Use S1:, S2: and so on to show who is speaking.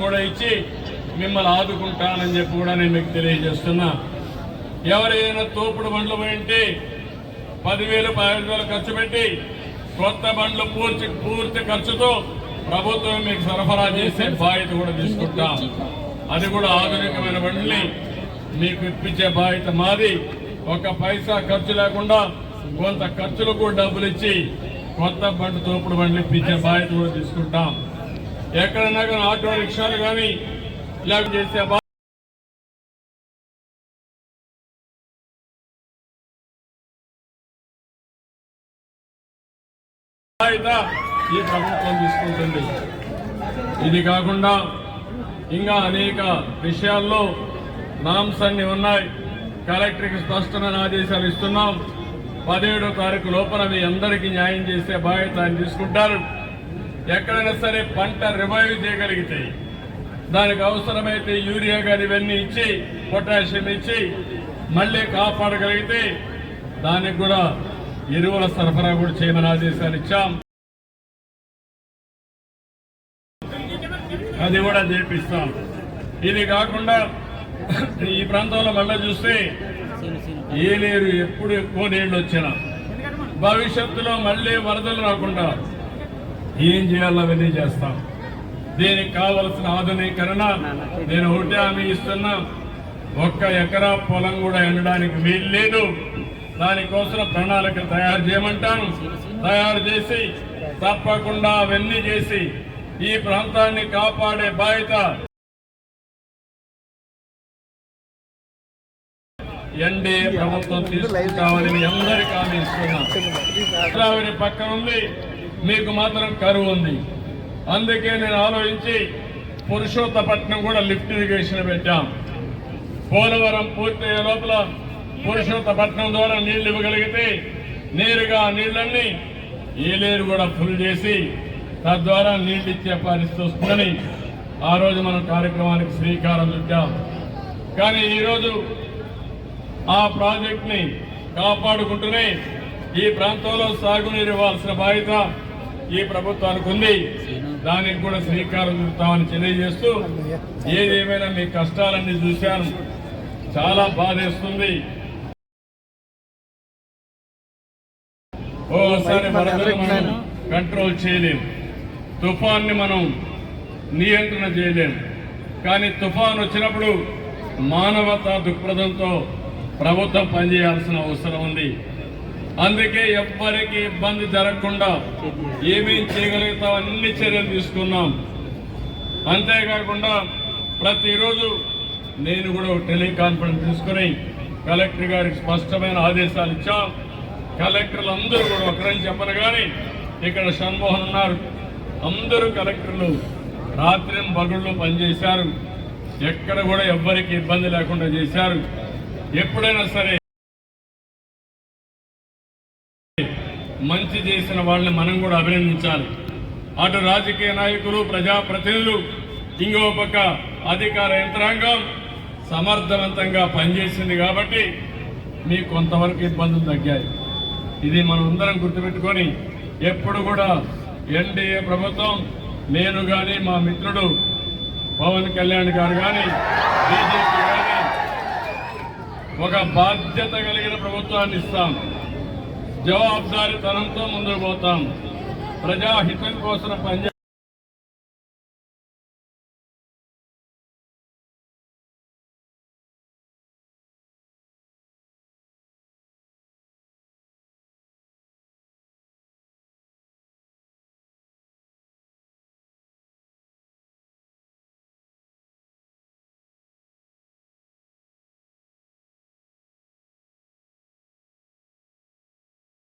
S1: కూడా ఇచ్చి మిమ్మల్ని ఆదుకుంటానని చెప్పి కూడా నేను మీకు తెలియజేస్తున్నా. ఎవరైనా తోపుడు బండ్లు పోయింటే 10,000 15,000 ఖర్చు పెట్టి కొత్త బండ్లు పూర్తి ఖర్చుతో ప్రభుత్వం మీకు సరఫరా చేసే బాధ్యత కూడా తీసుకుంటాం. అది కూడా ఆధునికమైన బండ్లని మీకు ఇప్పించే బాధ్యత మాది. ఒక పైసా ఖర్చు లేకుండా కొంత ఖర్చులకు డబ్బులు ఇచ్చి కొత్త బండి తోపుడు బండ్లు ఇప్పించే బాధ్యత కూడా తీసుకుంటాం. ఎక్కడన్నా కానీ ఆటో రిక్షాలు కానీ ఇలా చేసే బాధ్యత ఈ ప్రభుత్వం తీసుకుంటుంది. ఇది కాకుండా ఇంకా అనేక విషయాల్లో నామ్స్ అన్ని ఉన్నాయి. కలెక్టర్కి స్పష్టమైన ఆదేశాలు ఇస్తున్నాం. 17వ తారీఖు లోపల మీ అందరికీ న్యాయం చేసే బాధ్యత ఆయన తీసుకుంటారు. ఎక్కడైనా సరే పంట రివైవ్ చేయగలిగితే దానికి అవసరమైతే యూరియా గాని ఇవన్నీ ఇచ్చి పొటాషియం ఇచ్చి మళ్ళీ కాపాడగలిగితే దానికి కూడా ఎరువుల సరఫరా కూడా చేయమని ఆదేశాలు ఇచ్చాం. అది కూడా చేపిస్తాం. ఇది కాకుండా ఈ ప్రాంతంలో మళ్ళీ చూస్తే ఏలేరు ఎప్పుడు ఎక్కువ నీళ్లు వచ్చినా భవిష్యత్తులో మళ్ళీ వరదలు రాకుండా ఏం చేయాలో అవన్నీ చేస్తాం. దీనికి కావలసిన ఆధునీకరణ నేను ఒకటే హామీ ఇస్తున్నా. 1 ఎకరా పొలం కూడా ఎండడానికి వీలు లేదు. దానికోసం ప్రణాళిక తయారు చేయమంటాను. తయారు చేసి తప్పకుండా అవన్నీ చేసి ఈ ప్రాంతాన్ని కాపాడే బాధ్యత ఎన్డీఏ ప్రభుత్వం తీసుకుంటామని మీ అందరికీ హామీ ఇస్తున్నాం. గోదావరి పక్కన ఉంది, మీకు మాత్రం కరువు ఉంది. అందుకే నేను ఆలోచించి పురుషోత్తపట్నం కూడా లిఫ్ట్ ఇరిగేషన్ పెట్టాం. పోలవరం పూర్తయ్యే లోపల పురుషోత్తపట్నం ద్వారా నీళ్లు ఇవ్వగలిగితే నేరుగా నీళ్లన్నీ ఏలేరు కూడా ఫుల్ చేసి తద్వారా నీళ్లు ఇచ్చే పరిస్థితి వస్తుందని ఆ రోజు మనం కార్యక్రమానికి శ్రీకారం చుట్టాం. కానీ ఈరోజు ఆ ప్రాజెక్ట్ని కాపాడుకుంటూనే ఈ ప్రాంతంలో సాగునీరు ఇవ్వాల్సిన బాధ్యత ఈ ప్రభుత్వానికి ఉంది. దానికి కూడా శ్రీకారం చుడతామని తెలియజేస్తూ ఏదేమైనా మీ కష్టాలన్నీ చూశాను. చాలా బాధేస్తుంది. ఓసారి వరదలు మనం కంట్రోల్ చేయలేం, తుఫాన్ని మనం నియంత్రణ చేయలేం. కానీ తుఫాన్ వచ్చినప్పుడు మానవతా దృక్పథంతో ప్రభుత్వం పనిచేయాల్సిన అవసరం ఉంది. అందుకే ఎవ్వరికి ఇబ్బంది జరగకుండా ఏమేం చేయగలుగుతాం అన్ని చర్యలు తీసుకున్నాం. అంతేకాకుండా ప్రతిరోజు నేను కూడా టెలికాన్ఫరెన్స్ తీసుకుని కలెక్టర్ గారికి స్పష్టమైన ఆదేశాలు ఇచ్చాం. కలెక్టర్లు అందరూ కూడా ఒకరని చెప్పను కానీ ఇక్కడ షణ్మోహన్ ఉన్నారు, అందరూ కలెక్టర్లు రాత్రి పగళ్ళు పనిచేశారు. ఎక్కడ కూడా ఎవ్వరికి ఇబ్బంది లేకుండా చేశారు. ఎప్పుడైనా సరే మంచి చేసిన వాళ్ళని మనం కూడా అభినందించాలి. అటు రాజకీయ నాయకులు, ప్రజాప్రతినిధులు, ఇంకో పక్క అధికార యంత్రాంగం సమర్థవంతంగా పనిచేసింది కాబట్టి మీకు కొంతవరకు ఇబ్బందులు తగ్గాయి. ఇది మనం అందరం గుర్తుపెట్టుకొని ఎప్పుడు కూడా ఎన్డీఏ ప్రభుత్వం, నేను కానీ మా మిత్రుడు పవన్ కళ్యాణ్ గారు కానీ బీజేపీ కానీ ఒక బాధ్యత కలిగిన ప్రభుత్వాన్ని ఇస్తాం. జవాబుదారీతనంతో ముందుకు పోతాం. ప్రజాహితం కోసం పనిచేస్తాం.